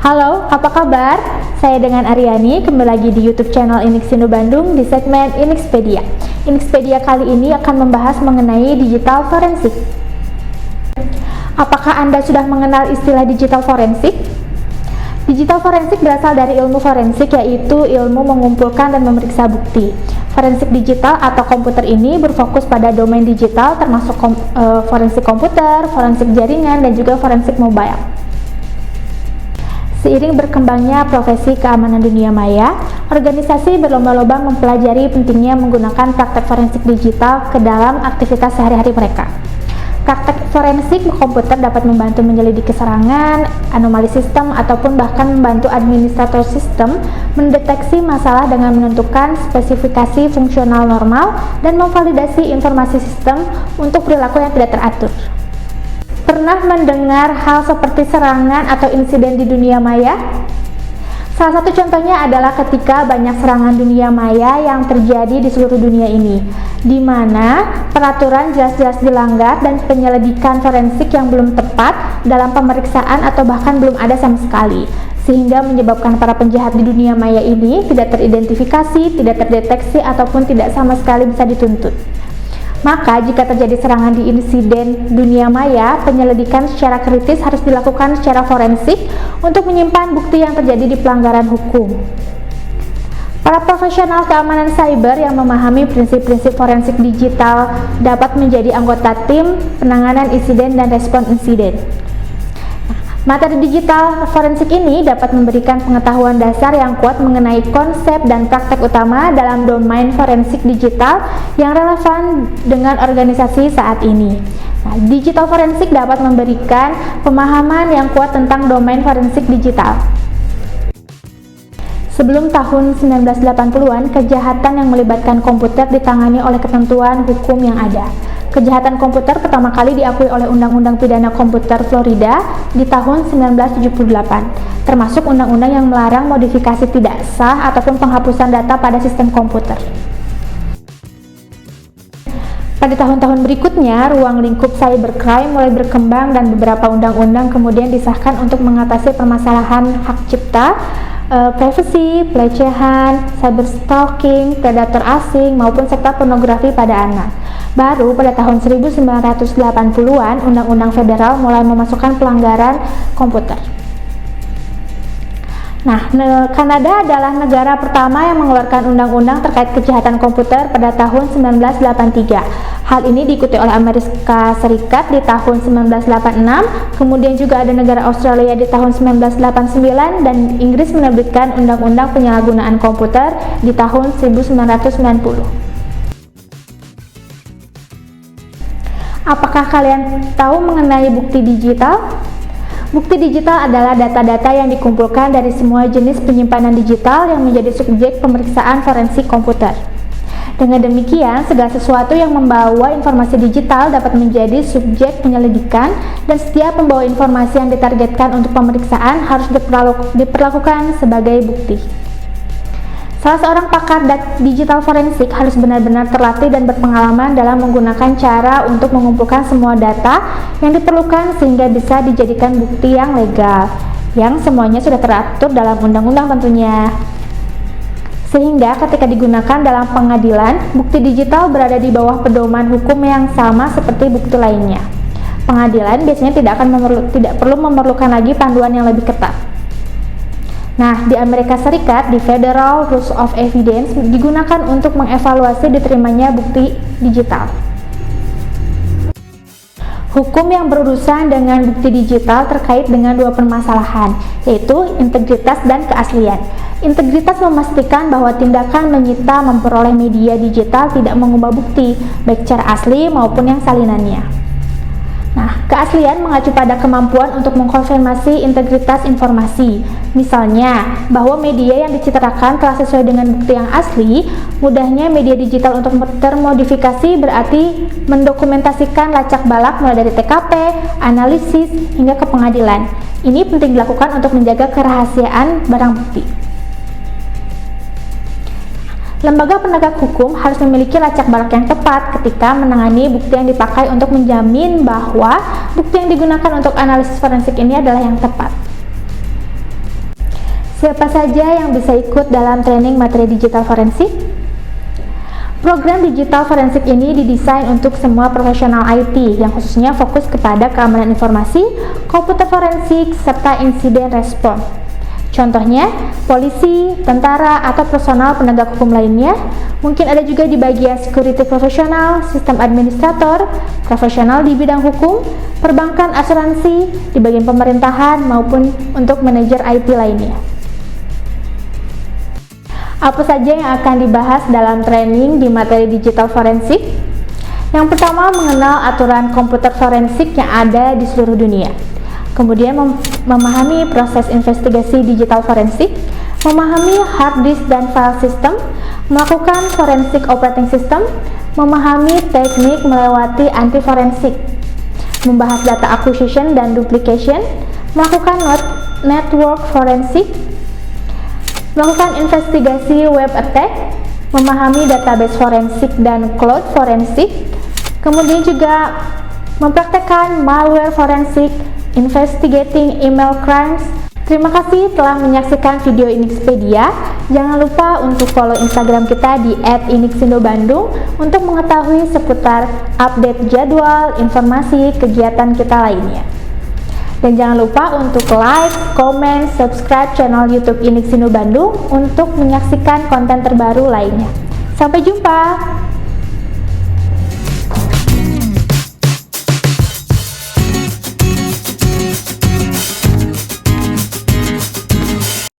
Halo, apa kabar? Saya dengan Aryani, kembali lagi di YouTube channel Inixindo Bandung di segmen Inixpedia. Inixpedia kali ini akan membahas mengenai digital forensik. Apakah Anda sudah mengenal istilah digital forensik? Digital forensik berasal dari ilmu forensik, yaitu ilmu mengumpulkan dan memeriksa bukti. Forensik digital atau komputer ini berfokus pada domain digital termasuk forensik komputer, forensik jaringan, dan juga forensik mobile. Seiring berkembangnya profesi keamanan dunia maya, organisasi berlomba-lomba mempelajari pentingnya menggunakan praktek forensik digital ke dalam aktivitas sehari-hari mereka. Praktek forensik komputer dapat membantu menyelidiki serangan, anomali sistem, ataupun bahkan membantu administrator sistem mendeteksi masalah dengan menentukan spesifikasi fungsional normal dan memvalidasi informasi sistem untuk perilaku yang tidak teratur. Pernah mendengar hal seperti serangan atau insiden di dunia maya? Salah satu contohnya adalah ketika banyak serangan dunia maya yang terjadi di seluruh dunia ini, di mana peraturan jelas-jelas dilanggar dan penyelidikan forensik yang belum tepat dalam pemeriksaan atau bahkan belum ada sama sekali, sehingga menyebabkan para penjahat di dunia maya ini tidak teridentifikasi, tidak terdeteksi, ataupun tidak sama sekali bisa dituntut. Maka jika terjadi serangan di insiden dunia maya, penyelidikan secara kritis harus dilakukan secara forensik untuk menyimpan bukti yang terjadi di pelanggaran hukum. Para profesional keamanan cyber yang memahami prinsip-prinsip forensik digital dapat menjadi anggota tim penanganan insiden dan respon insiden. Materi digital forensik ini dapat memberikan pengetahuan dasar yang kuat mengenai konsep dan praktek utama dalam domain forensik digital yang relevan dengan organisasi saat ini. Digital forensik dapat memberikan pemahaman yang kuat tentang domain forensik digital. Sebelum tahun 1980-an, kejahatan yang melibatkan komputer ditangani oleh ketentuan hukum yang ada. Kejahatan komputer pertama kali diakui oleh Undang-Undang Pidana Komputer Florida di tahun 1978, termasuk undang-undang yang melarang modifikasi tidak sah ataupun penghapusan data pada sistem komputer. Pada tahun-tahun berikutnya, ruang lingkup cybercrime mulai berkembang dan beberapa undang-undang kemudian disahkan untuk mengatasi permasalahan hak cipta, privacy, pelecehan, cyberstalking, predator asing, maupun sektor pornografi pada anak. Baru pada tahun 1980-an, Undang-Undang Federal mulai memasukkan pelanggaran komputer. Nah, Kanada adalah negara pertama yang mengeluarkan undang-undang terkait kejahatan komputer pada tahun 1983. Hal ini diikuti oleh Amerika Serikat di tahun 1986, kemudian juga ada negara Australia di tahun 1989, dan Inggris menerbitkan undang-undang penyalahgunaan komputer di tahun 1990. Apakah kalian tahu mengenai bukti digital? Bukti digital adalah data-data yang dikumpulkan dari semua jenis penyimpanan digital yang menjadi subjek pemeriksaan forensik komputer. Dengan demikian, segala sesuatu yang membawa informasi digital dapat menjadi subjek penyelidikan, dan setiap pembawa informasi yang ditargetkan untuk pemeriksaan harus diperlakukan sebagai bukti. Salah seorang pakar digital forensik harus benar-benar terlatih dan berpengalaman dalam menggunakan cara untuk mengumpulkan semua data yang diperlukan sehingga bisa dijadikan bukti yang legal, yang semuanya sudah teratur dalam undang-undang tentunya. Sehingga ketika digunakan dalam pengadilan, bukti digital berada di bawah pedoman hukum yang sama seperti bukti lainnya. Pengadilan biasanya tidak perlu memerlukan lagi panduan yang lebih ketat. Nah, di Amerika Serikat, di Federal Rules of Evidence digunakan untuk mengevaluasi diterimanya bukti digital. Hukum yang berurusan dengan bukti digital terkait dengan dua permasalahan, yaitu integritas dan keaslian. Integritas memastikan bahwa tindakan menyita memperoleh media digital tidak mengubah bukti, baik secara asli maupun yang salinannya. Nah, keaslian mengacu pada kemampuan untuk mengkonfirmasi integritas informasi. Misalnya, bahwa media yang dicitrakan telah sesuai dengan bukti yang asli. Mudahnya media digital untuk termodifikasi berarti mendokumentasikan lacak balak mulai dari TKP, analisis, hingga ke pengadilan. Ini penting dilakukan untuk menjaga kerahasiaan barang bukti. Lembaga penegak hukum harus memiliki lacak balak yang tepat ketika menangani bukti yang dipakai untuk menjamin bahwa bukti yang digunakan untuk analisis forensik ini adalah yang tepat. Siapa saja yang bisa ikut dalam training materi digital forensik? Program digital forensik ini didesain untuk semua profesional IT yang khususnya fokus kepada keamanan informasi, komputer forensik, serta insiden respon. Contohnya, polisi, tentara, atau personal penegak hukum lainnya. Mungkin ada juga di bagian security profesional, sistem administrator, profesional di bidang hukum, perbankan, asuransi, di bagian pemerintahan, maupun untuk manajer IT lainnya. Apa saja yang akan dibahas dalam training di materi digital forensik? Yang pertama, mengenal aturan komputer forensik yang ada di seluruh dunia. Kemudian memahami proses investigasi digital forensik, memahami hard disk dan file system, melakukan forensic operating system, memahami teknik melewati anti forensik, membahas data acquisition dan duplication, melakukan network forensik, melakukan investigasi web attack, memahami database forensik dan cloud forensik, kemudian juga mempraktekkan malware forensik, investigating email crimes. Terima kasih telah menyaksikan video Inixpedia. Jangan lupa untuk follow Instagram kita di @inixindobandung untuk mengetahui seputar update jadwal, informasi, kegiatan kita lainnya. Dan jangan lupa untuk like, komen, subscribe channel YouTube Inixindo Bandung untuk menyaksikan konten terbaru lainnya. Sampai jumpa!